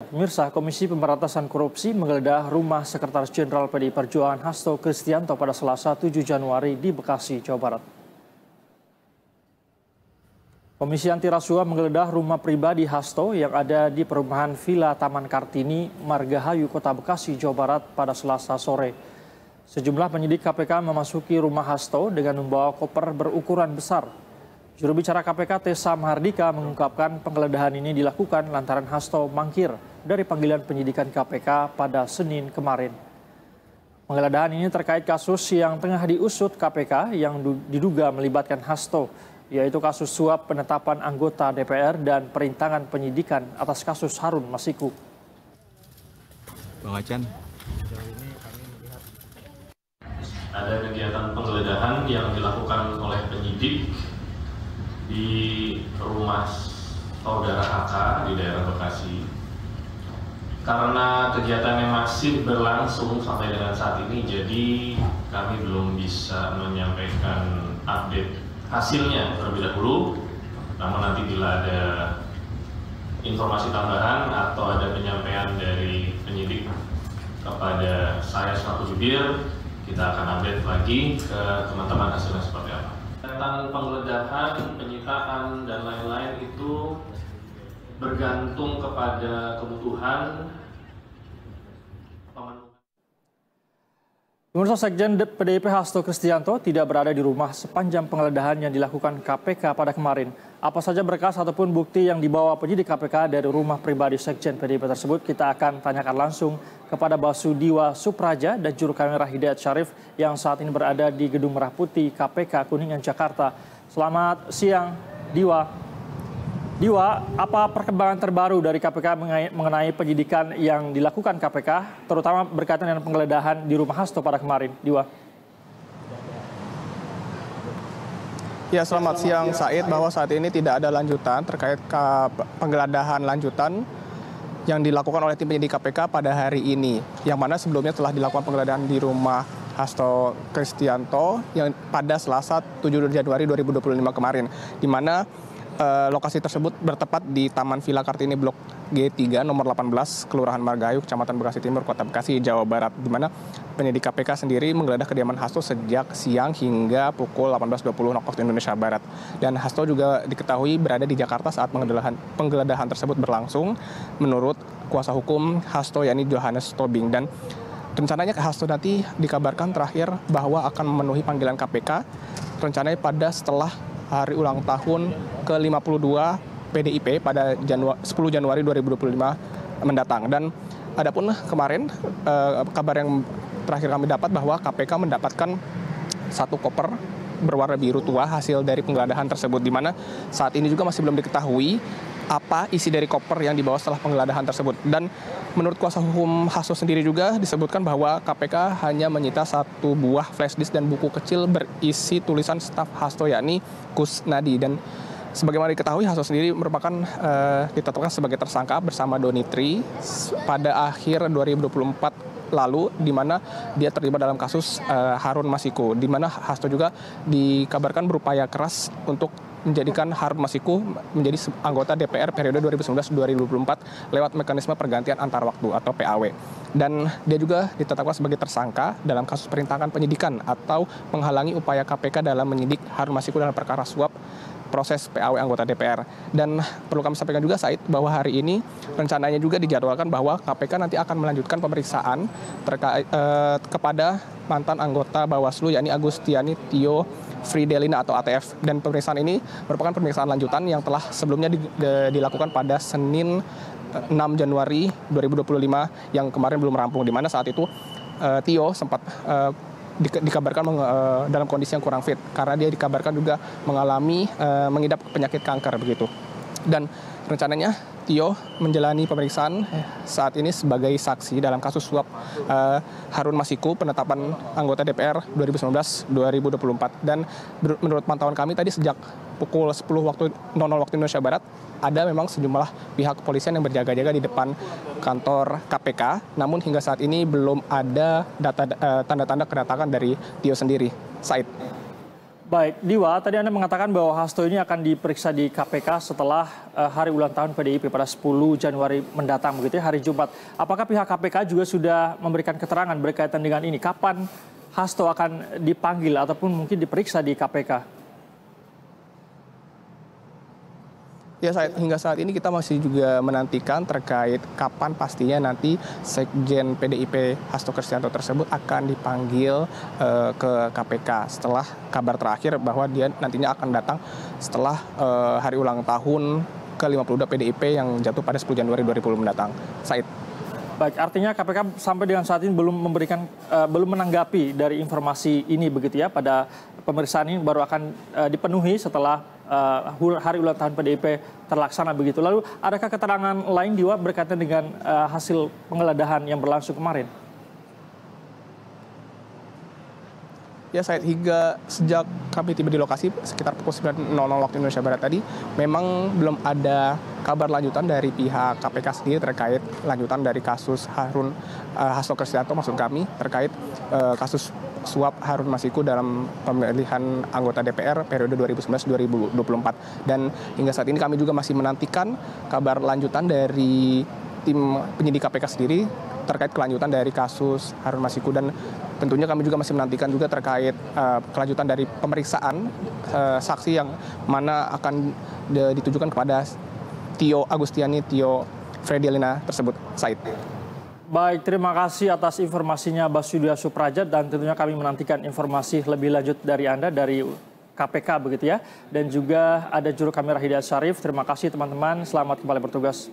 Pemirsa, Komisi Pemberantasan Korupsi menggeledah rumah Sekretaris Jenderal PDI Perjuangan Hasto Kristianto pada Selasa 7 Januari di Bekasi, Jawa Barat. Komisi Anti Rasuah menggeledah rumah pribadi Hasto yang ada di perumahan Villa Taman Kartini, Margahayu, Kota Bekasi, Jawa Barat pada Selasa sore. Sejumlah penyidik KPK memasuki rumah Hasto dengan membawa koper berukuran besar. Juru bicara KPK Tessa Mahardika mengungkapkan penggeledahan ini dilakukan lantaran Hasto mangkir dari panggilan penyidikan KPK pada Senin kemarin. Penggeledahan ini terkait kasus yang tengah diusut KPK yang diduga melibatkan Hasto, yaitu kasus suap penetapan anggota DPR dan perintangan penyidikan atas kasus Harun Masiku. Bang Acan. Ada kegiatan penggeledahan yang dilakukan oleh penyidik di rumah saudara AK di daerah Bekasi. Karena kegiatannya masih berlangsung sampai dengan saat ini, jadi kami belum bisa menyampaikan update hasilnya terlebih dahulu. Namun nanti bila ada informasi tambahan atau ada penyampaian dari penyidik kepada saya selaku jubir, kita akan update lagi ke teman-teman hasilnya seperti apa. Tentang penggeledahan, penyitaan, dan lain-lain itu bergantung kepada kebutuhan pemenuhan. Pemirsa, Sekjen PDIP Hasto Kristianto tidak berada di rumah sepanjang penggeledahan yang dilakukan KPK pada kemarin. Apa saja berkas ataupun bukti yang dibawa penyidik KPK dari rumah pribadi Sekjen PDIP tersebut, kita akan tanyakan langsung kepada Basudiwa Supraja dan juru kamera Hidayat Syarif yang saat ini berada di Gedung Merah Putih KPK Kuningan, Jakarta. Selamat siang, Diwa. Diwa, apa perkembangan terbaru dari KPK mengenai penyidikan yang dilakukan KPK, terutama berkaitan dengan penggeledahan di rumah Hasto pada kemarin, Diwa? Ya, selamat siang Said, bahwa saat ini tidak ada lanjutan terkait penggeledahan lanjutan yang dilakukan oleh tim penyidik KPK pada hari ini. Yang mana sebelumnya telah dilakukan penggeledahan di rumah Hasto Kristianto yang pada Selasa 7 Januari 2025 kemarin. Di mana lokasi tersebut bertepat di Taman Villa Kartini Blok G3 nomor 18 Kelurahan Margahayu, Kecamatan Bekasi Timur, Kota Bekasi, Jawa Barat, di mana penyidik KPK sendiri menggeledah kediaman Hasto sejak siang hingga pukul 18.20 waktu Indonesia Barat. Dan Hasto juga diketahui berada di Jakarta saat penggeledahan tersebut berlangsung menurut kuasa hukum Hasto, yakni Johannes Tobing. Dan rencananya Hasto nanti dikabarkan terakhir bahwa akan memenuhi panggilan KPK rencananya pada setelah hari ulang tahun ke-52 PDIP pada 10 Januari 2025 mendatang. Dan adapun kemarin kabar yang terakhir kami dapat bahwa KPK mendapatkan satu koper berwarna biru tua hasil dari penggeledahan tersebut, di mana saat ini juga masih belum diketahui apa isi dari koper yang dibawa setelah penggeledahan tersebut. Dan menurut kuasa hukum Hasto sendiri juga disebutkan bahwa KPK hanya menyita satu buah flash disk dan buku kecil berisi tulisan staf Hasto, yakni Kusnadi. Dan sebagaimana diketahui, Hasto sendiri merupakan ditetapkan sebagai tersangka bersama Donitri pada akhir 2024 lalu, di mana dia terlibat dalam kasus Harun Masiku, di mana Hasto juga dikabarkan berupaya keras untuk menjadikan Harun Masiku menjadi anggota DPR periode 2019-2024 lewat mekanisme pergantian antar waktu atau PAW. Dan dia juga ditetapkan sebagai tersangka dalam kasus perintangan penyidikan atau menghalangi upaya KPK dalam menyidik Harun Masiku dalam perkara suap proses PAW anggota DPR. Dan perlu kami sampaikan juga, Said, bahwa hari ini rencananya juga dijadwalkan bahwa KPK nanti akan melanjutkan pemeriksaan terkait kepada mantan anggota Bawaslu, yakni Agustiani Tio Fridelina atau ATF. Dan pemeriksaan ini merupakan pemeriksaan lanjutan yang telah sebelumnya dilakukan pada Senin 6 Januari 2025 yang kemarin belum rampung, di mana saat itu Tio sempat dikabarkan dalam kondisi yang kurang fit karena dia dikabarkan juga mengalami mengidap penyakit kanker begitu. Dan rencananya Tio menjalani pemeriksaan saat ini sebagai saksi dalam kasus suap Harun Masiku penetapan anggota DPR 2019-2024. Dan menurut pantauan kami tadi sejak pukul 10 waktu Indonesia Barat ada memang sejumlah pihak kepolisian yang berjaga-jaga di depan kantor KPK. Namun hingga saat ini belum ada tanda-tanda kedatangan dari Tio sendiri. Said. Baik, Diwa, tadi Anda mengatakan bahwa Hasto ini akan diperiksa di KPK setelah hari ulang tahun PDIP pada 10 Januari mendatang, begitu ya, hari Jumat. Apakah pihak KPK juga sudah memberikan keterangan berkaitan dengan ini? Kapan Hasto akan dipanggil ataupun mungkin diperiksa di KPK? Ya, hingga saat ini kita masih juga menantikan terkait kapan pastinya nanti Sekjen PDIP Hasto Kristianto tersebut akan dipanggil ke KPK setelah kabar terakhir bahwa dia nantinya akan datang setelah hari ulang tahun ke-52 PDIP yang jatuh pada 10 Januari 2020 mendatang. Said. Baik, artinya KPK sampai dengan saat ini belum menanggapi dari informasi ini, begitu ya, pada pemeriksaan ini baru akan dipenuhi setelah hari ulang tahun PDIP terlaksana, begitu. Lalu adakah keterangan lain, Diwa, berkaitan dengan hasil penggeledahan yang berlangsung kemarin? Ya, Said, hingga sejak kami tiba di lokasi sekitar pukul 9.00 waktu Indonesia Barat tadi, memang belum ada kabar lanjutan dari pihak KPK sendiri terkait lanjutan dari kasus Hasto Kristianto, maksud kami, terkait kasus suap Harun Masiku dalam pemilihan anggota DPR periode 2019-2024. Dan hingga saat ini kami juga masih menantikan kabar lanjutan dari tim penyidik KPK sendiri terkait kelanjutan dari kasus Harun Masiku, dan tentunya kami juga masih menantikan juga terkait kelanjutan dari pemeriksaan saksi yang mana akan ditujukan kepada Tio Agustiani, Tio Fredialina tersebut. Said. Baik, terima kasih atas informasinya Basudia Suprajat, dan tentunya kami menantikan informasi lebih lanjut dari Anda dari KPK, begitu ya. Dan juga ada juru kamera Hidayat Syarif. Terima kasih teman-teman, selamat kembali bertugas.